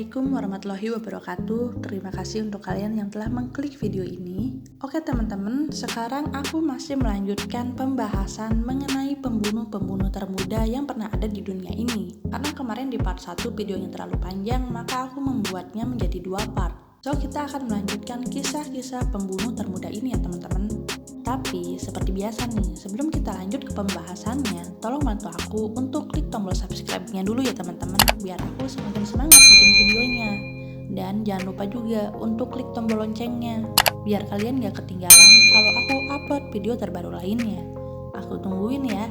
Assalamualaikum warahmatullahi wabarakatuh. Terima kasih untuk kalian yang telah mengklik video ini. Oke teman-teman, sekarang aku masih melanjutkan pembahasan mengenai pembunuh-pembunuh termuda yang pernah ada di dunia ini. Karena kemarin di part 1 videonya terlalu panjang, maka aku membuatnya menjadi 2 part. So, kita akan melanjutkan kisah-kisah pembunuh termuda ini ya teman-teman. Tapi, seperti biasa nih, sebelum kita lanjut ke pembahasannya, tolong bantu aku untuk klik tombol subscribe-nya dulu ya teman-teman, biar aku semakin semangat bikin videonya. Dan jangan lupa juga untuk klik tombol loncengnya, biar kalian gak ketinggalan kalau aku upload video terbaru lainnya. Aku tungguin ya.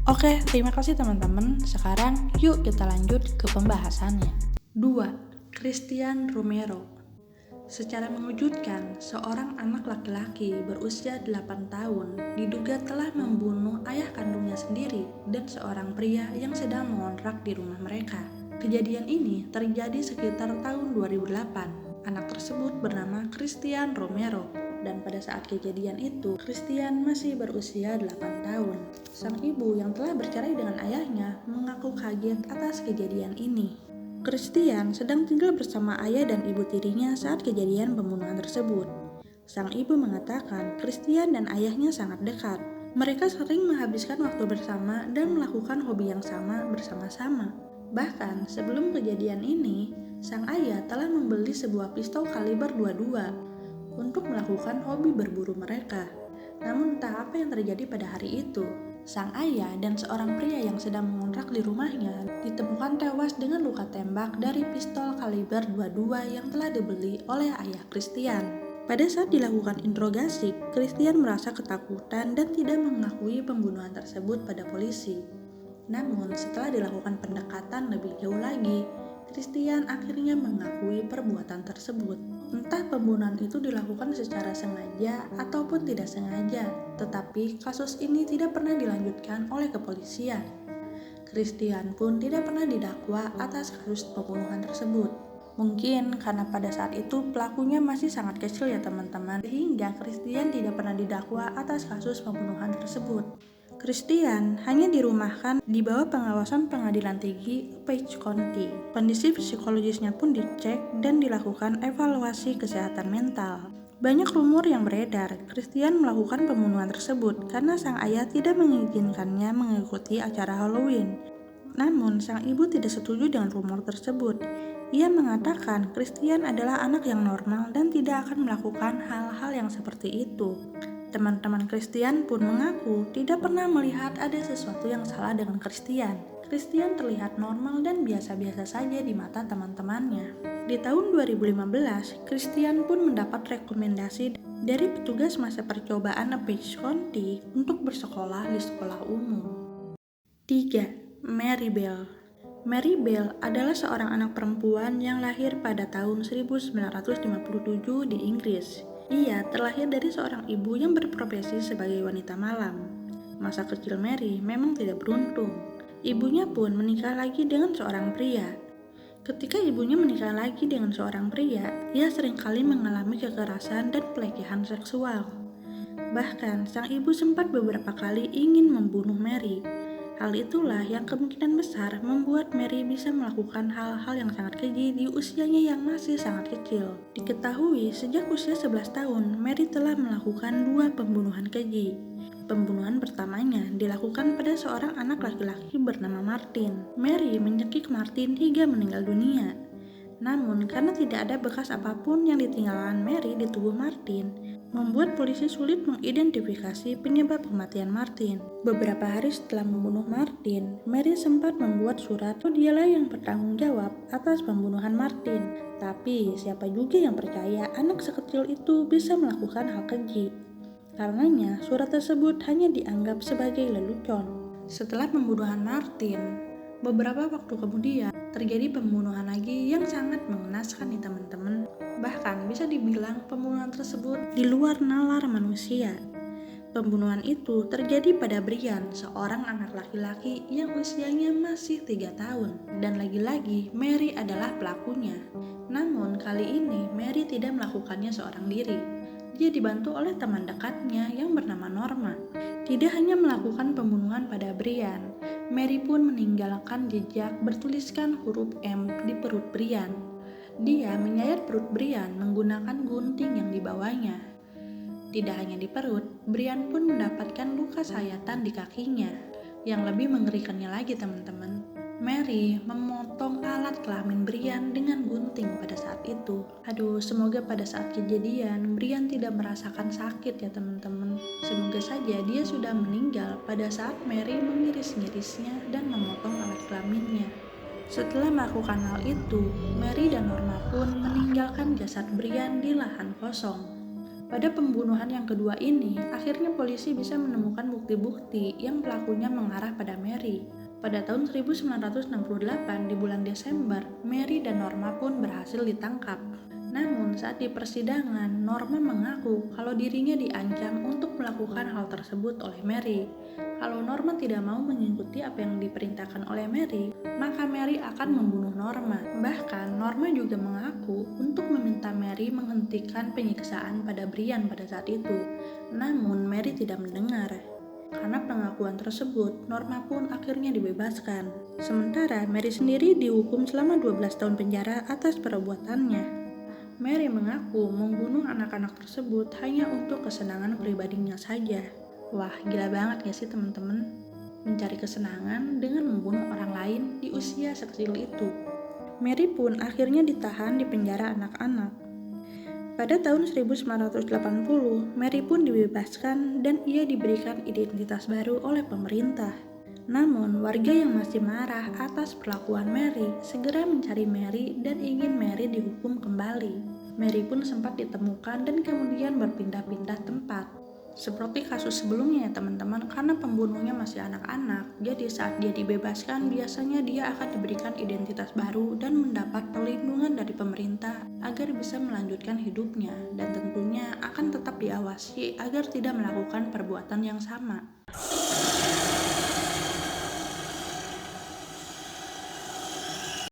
Oke, terima kasih teman-teman. Sekarang yuk kita lanjut ke pembahasannya. 2. Christian Romero. Secara mengejutkan, seorang anak laki-laki berusia 8 tahun diduga telah membunuh ayah kandungnya sendiri dan seorang pria yang sedang mengontrak di rumah mereka. Kejadian ini terjadi sekitar tahun 2008. Anak tersebut bernama Christian Romero. Dan pada saat kejadian itu, Christian masih berusia 8 tahun. Sang ibu yang telah bercerai dengan ayahnya mengaku kaget atas kejadian ini. Christian sedang tinggal bersama ayah dan ibu tirinya saat kejadian pembunuhan tersebut. Sang ibu mengatakan Christian dan ayahnya sangat dekat. Mereka sering menghabiskan waktu bersama dan melakukan hobi yang sama bersama-sama. Bahkan sebelum kejadian ini, sang ayah telah membeli sebuah pistol kaliber 22 untuk melakukan hobi berburu mereka. Namun entah apa yang terjadi pada hari itu, sang ayah dan seorang pria yang sedang mengontrak di rumahnya ditemukan tewas dengan luka tembak dari pistol kaliber 22 yang telah dibeli oleh ayah Christian. Pada saat dilakukan interogasi, Christian merasa ketakutan dan tidak mengakui pembunuhan tersebut pada polisi. Namun setelah dilakukan pendekatan lebih jauh lagi, Christian akhirnya mengakui perbuatan tersebut. Entah pembunuhan itu dilakukan secara sengaja ataupun tidak sengaja, tetapi kasus ini tidak pernah dilanjutkan oleh kepolisian. Christian pun tidak pernah didakwa atas kasus pembunuhan tersebut. Mungkin karena pada saat itu pelakunya masih sangat kecil ya teman-teman, sehingga Christian tidak pernah didakwa atas kasus pembunuhan tersebut. Christian hanya dirumahkan di bawah pengawasan pengadilan tinggi Page County. Kondisi psikologisnya pun dicek dan dilakukan evaluasi kesehatan mental. Banyak rumor yang beredar, Christian melakukan pembunuhan tersebut karena sang ayah tidak mengizinkannya mengikuti acara Halloween. Namun, sang ibu tidak setuju dengan rumor tersebut. Ia mengatakan Christian adalah anak yang normal dan tidak akan melakukan hal-hal yang seperti itu. Teman-teman Christian pun mengaku tidak pernah melihat ada sesuatu yang salah dengan Christian. Christian terlihat normal dan biasa-biasa saja di mata teman-temannya. Di tahun 2015, Christian pun mendapat rekomendasi dari petugas masa percobaan Page County untuk bersekolah di sekolah umum. 3. Mary Bell. Mary Bell adalah seorang anak perempuan yang lahir pada tahun 1957 di Inggris. Ia terlahir dari seorang ibu yang berprofesi sebagai wanita malam. Masa kecil Mary memang tidak beruntung. Ibunya pun menikah lagi dengan seorang pria. Ketika ibunya menikah lagi dengan seorang pria, ia seringkali mengalami kekerasan dan pelecehan seksual. Bahkan, sang ibu sempat beberapa kali ingin membunuh Mary. Hal itulah yang kemungkinan besar membuat Mary bisa melakukan hal-hal yang sangat keji di usianya yang masih sangat kecil. Diketahui sejak usia 11 tahun, Mary telah melakukan 2 pembunuhan keji. Pembunuhan pertamanya dilakukan pada seorang anak laki-laki bernama Martin. Mary menyekik Martin hingga meninggal dunia. Namun, karena tidak ada bekas apapun yang ditinggalkan Mary di tubuh Martin, membuat polisi sulit mengidentifikasi penyebab kematian Martin. Beberapa hari setelah membunuh Martin, Mary sempat membuat surat bahwa dialah yang bertanggung jawab atas pembunuhan Martin. Tapi, siapa juga yang percaya anak sekecil itu bisa melakukan hal keji? Karenanya, surat tersebut hanya dianggap sebagai lelucon. Setelah pembunuhan Martin, beberapa waktu kemudian, terjadi pembunuhan lagi yang sangat mengenaskan nih teman-teman. Bahkan bisa dibilang pembunuhan tersebut di luar nalar manusia. Pembunuhan itu terjadi pada Brian, seorang anak laki-laki yang usianya masih 3 tahun. Dan lagi-lagi Mary adalah pelakunya. Namun kali ini Mary tidak melakukannya seorang diri. dia dibantu oleh teman dekatnya yang bernama Norma. Tidak hanya melakukan pembunuhan pada Brian, Mary pun meninggalkan jejak bertuliskan huruf M di perut Brian. Dia menyayat perut Brian menggunakan gunting yang dibawanya. Tidak hanya di perut, Brian pun mendapatkan luka sayatan di kakinya. Yang lebih mengerikannya lagi teman-teman, Mary memotong alat kelamin Brian dengan gunting pada saat itu. Aduh, semoga pada saat kejadian Brian tidak merasakan sakit ya teman-teman. Semoga saja dia sudah meninggal pada saat Mary mengiris-ngirisnya dan memotong alat kelaminnya. Setelah melakukan hal itu, Mary dan Norma pun meninggalkan jasad Brian di lahan kosong. Pada pembunuhan yang kedua ini, akhirnya polisi bisa menemukan bukti-bukti yang pelakunya mengarah pada Mary. Pada tahun 1968 di bulan Desember, Mary dan Norma pun berhasil ditangkap. Namun saat di persidangan, Norma mengaku kalau dirinya diancam untuk melakukan hal tersebut oleh Mary. Kalau Norma tidak mau mengikuti apa yang diperintahkan oleh Mary, maka Mary akan membunuh Norma. Bahkan Norma juga mengaku untuk meminta Mary menghentikan penyiksaan pada Brian pada saat itu. Namun Mary tidak mendengar. Karena pengakuan tersebut, Norma pun akhirnya dibebaskan. Sementara Mary sendiri dihukum selama 12 tahun penjara atas perbuatannya. Mary mengaku membunuh anak-anak tersebut hanya untuk kesenangan pribadinya saja. Wah, gila banget gak sih teman-teman? Mencari kesenangan dengan membunuh orang lain di usia sekecil itu. Mary pun akhirnya ditahan di penjara anak-anak. Pada tahun 1980, Mary pun dibebaskan dan ia diberikan identitas baru oleh pemerintah. Namun, warga yang masih marah atas perlakuan Mary segera mencari Mary dan ingin Mary dihukum kembali. Mary pun sempat ditemukan dan kemudian berpindah-pindah tempat. Seperti kasus sebelumnya ya teman-teman, karena pembunuhnya masih anak-anak, jadi saat dia dibebaskan biasanya dia akan diberikan identitas baru dan mendapat perlindungan dari pemerintah agar bisa melanjutkan hidupnya dan tentunya akan tetap diawasi agar tidak melakukan perbuatan yang sama.